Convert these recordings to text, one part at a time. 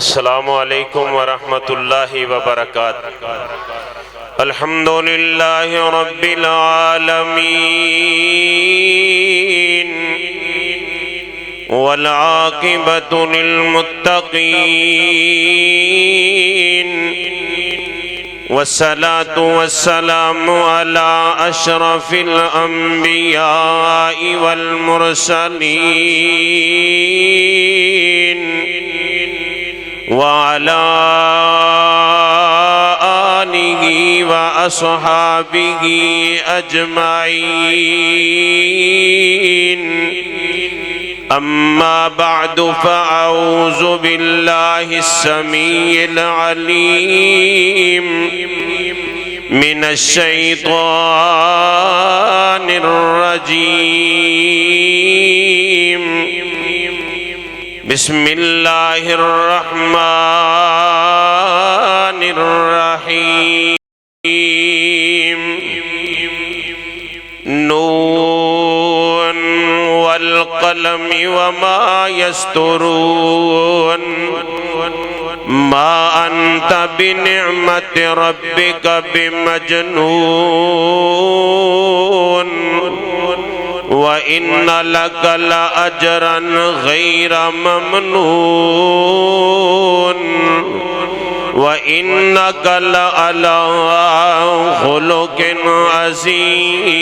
السلام علیکم ورحمۃ اللہ وبرکاتہ۔ الحمدللہ رب العالمین والعاقبۃ للمتقین والصلاة والسلام على أشرف الأنبياء والمرسلين وعلى آله وأصحابه أجمعين، أما بعد فأعوذ بالله السميع العليم من الشيطان الرجيم، بسم الله الرحمن الرحيم، نون والقلم وما يسطرون، ما أنت بنعمة ربك بمجنون، وإن لك لأجرا غير ممنون، وإنك لعلى خلق عظيم۔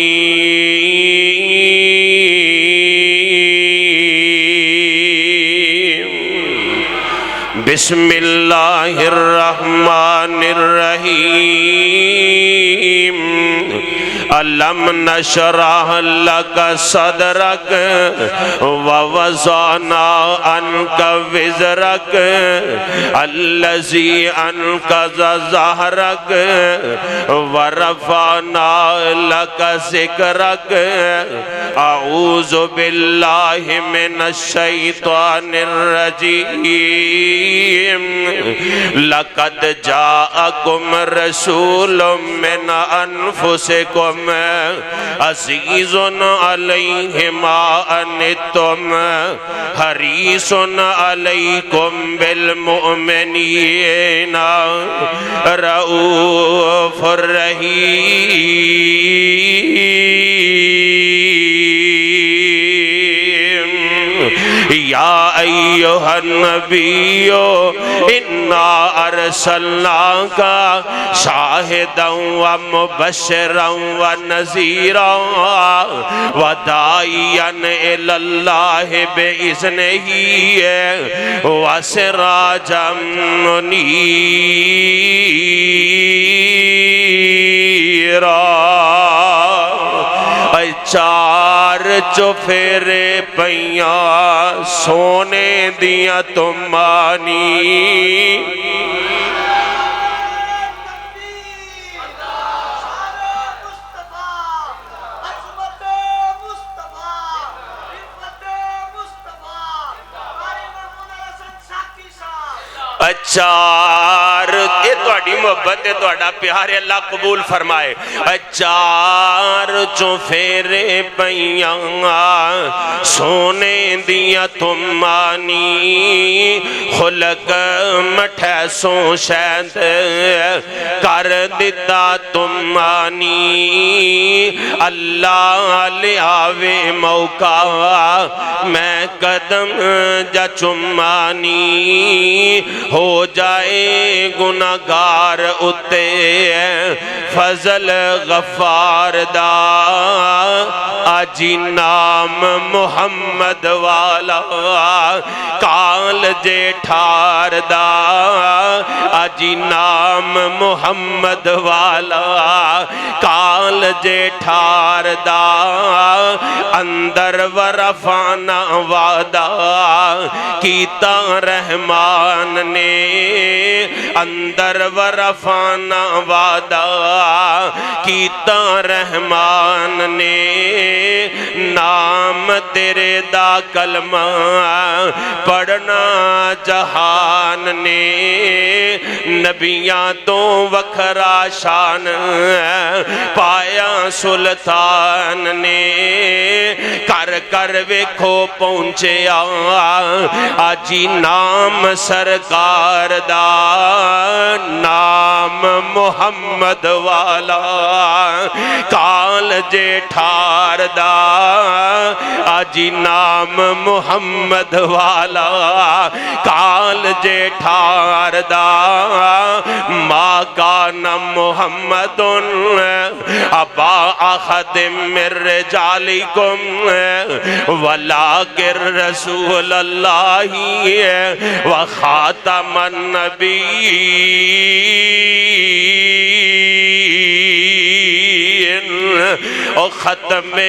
بسم الله الرحمن الرحيم، ألم نشرح لك صدرك ووضعنا عنك وزرك الذي أنقض ظهرك ورفعنا لك ذكرك، أعوذ بالله من الشيطان الرجيم، لقد جاءكم رسول من أنفسكم عزيز عليه ما عنتم حريص عليكم بالمؤمنين رؤوف رحيم۔ يا أيها النبي إنا أرسلناك شاهدا ومبشرا ونذيرا وداعيا إلى الله بإذنه وسراجا منيرا۔ چار چوفیرے پیاں سونے دیا تمانی، چار یہ تہاڈی محبت ہے، تہاڈا پیار ہے، اللہ قبول فرمائے۔ چار چوفیرے پیاں سونے دیا تمانی، خلق مٹھیسوں شہد کر دیتا تمانی، اللہ لے آوے موقع میں قدم جا چمانی، ہو جائے گناہگار اتے فضل غفار دا، آجی نام محمد والا کال جے ٹھار دا، آجی نام محمد والا کال جے ٹھار دا، اندر ورفانا وعدہ کیتا رحمان نے، اندر ورفانا وعدہ کیتا رحمان نے نام تیرے دا کلمہ پڑھنا جہان نے نبیاں تو وکھرا شان پایا سلطان نے کر کر ویکھو پہنچے آجی نام سرکار دا نام محمد والا کال جے ٹھار دا آجی نام محمد والا کال جے ٹھار دا ما کان محمد ابا احد من رجالکم ولکن رسول اللہ وخاتم النبیین او ختم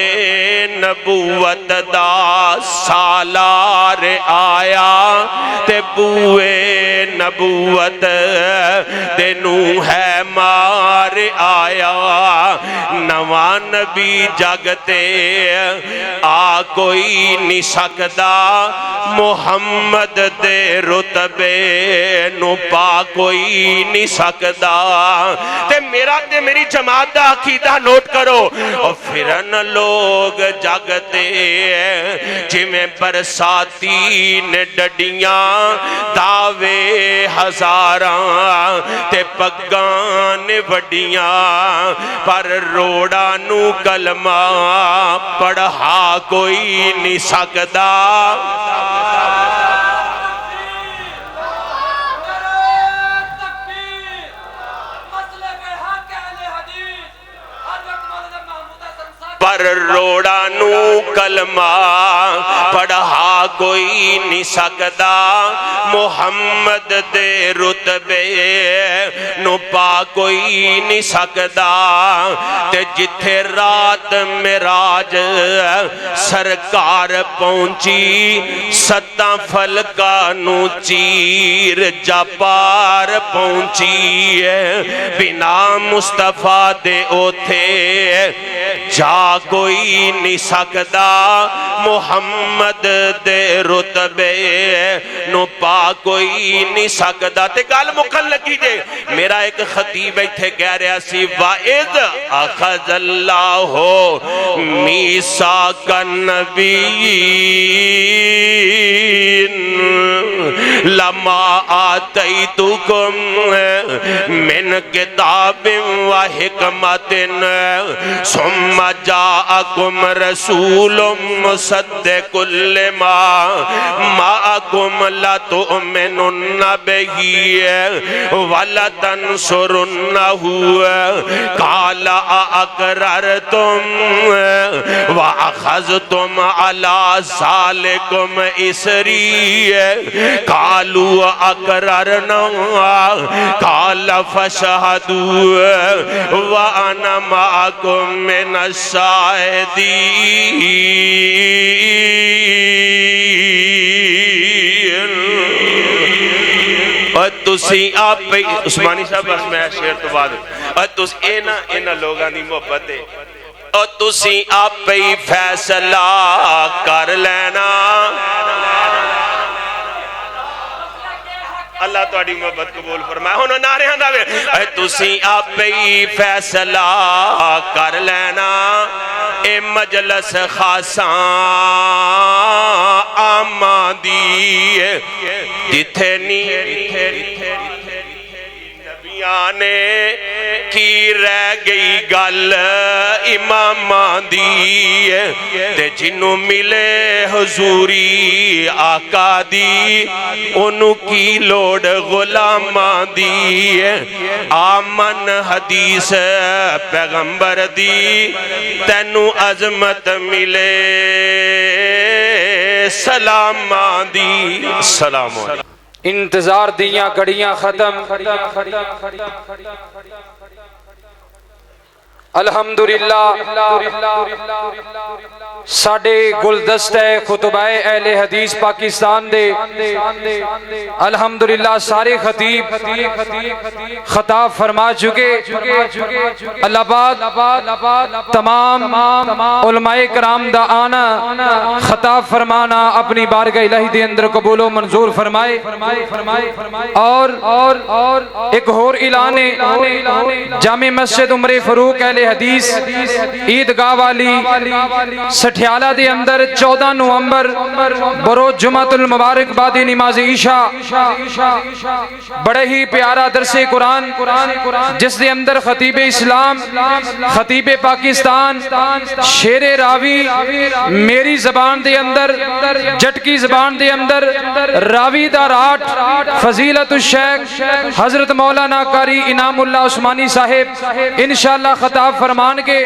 نبوت دا سالار آیا تے بوئے نبوت دنو ہے مار آیا نواں نبی جگتے آ کوئی نہیں سکدا محمد دے رتبے نو پا کوئی نہیں سکدا تے میرا تے میری جماعت دا عقیدہ نوٹ کرو اور پھرن لوگ جگتے جی میں برساتی نے ڈڈیاں دعوے ہزاراں تے پگان وڈیاں پر روڑا نو کلمہ پڑھا کوئی نہیں سکدا پر روڑا نو کلمہ پڑھا کوئی نہیں سکدا محمد دے رتبے نو پا کوئی نہیں سکدا تے جتھے رات معراج سرکار پہنچی ستاں فلکا نو چیر جا پار پہنچی بنا مصطفیٰ دے اوتھے جا کوئی نہیں سکدا محمد دے رتبے نو پا کوئی نہیں سکدا تے گل مکھن لگی جے میرا ایک خطیب ایتھے کہہ رہا سی وَإِذْ أَخَذَ اللَّهُ مِيثَاقَ النَّبِيِّينَ لَمَا آتَيْتُكُم مِّن كِتَابٍ وَحِكْمَةٍ ثُمَّ جاءکم رسول مصدق لما معکم لتؤمنن بہ ولتنصرنہ قال اقررتم واخذتم على ذلکم اسری قالوا اقررنا قال فاشهدوا وانا معکم من الشاہدین اور تسی آپ پہ عثمانی صاحب بس میں شعر تو بعد اور تس اینا لوگاں دی محبت ہے اور تسی آپ پہ فیصلہ کر لینا اللہ تہاڈی محبت قبول فرمائے ہن نعرے ہنداوے اے تسی آپے ہی فیصلہ کر لینا اے مجلس خاصاں آمادی جتھے نبیاں نے کی رہ گئی گل اماماں دی تے جنوں ملے حضوری آقا دی انہوں کی لوڑ غلاماں دی آمن حدیث پیغمبر دی تینوں عظمت ملے سلاماں دی سلام علیکم انتظار دیاں گھڑیاں ختم الحمدللہ ساڈے گلدستہ خطبائے اہل حدیث پاکستان دے الحمدللہ سارے خطیب خطاب فرما چکے۔ اللہ پاک تمام علماء کرام دا آنا خطاب فرمانا اپنی بارگاہ الہی دے اندر قبول و منظور فرمائے۔ اور ایک اور اعلان جامع مسجد عمر فاروق اہل حدیث عیدگاہ والی سٹھیالہ دے اندر 14 نومبر بروز جمعۃ المبارک بعد نماز عشاء بڑے ہی پیارا درس قرآن جس دے اندر خطیب اسلام خطیب پاکستان شیر راوی میری زبان دے اندر جٹکی زبان دے اندر راوی دا راٹ فضیلت الشیخ حضرت مولانا قاری انعام اللہ عثمانی صاحب انشاءاللہ خطاب فرمان کے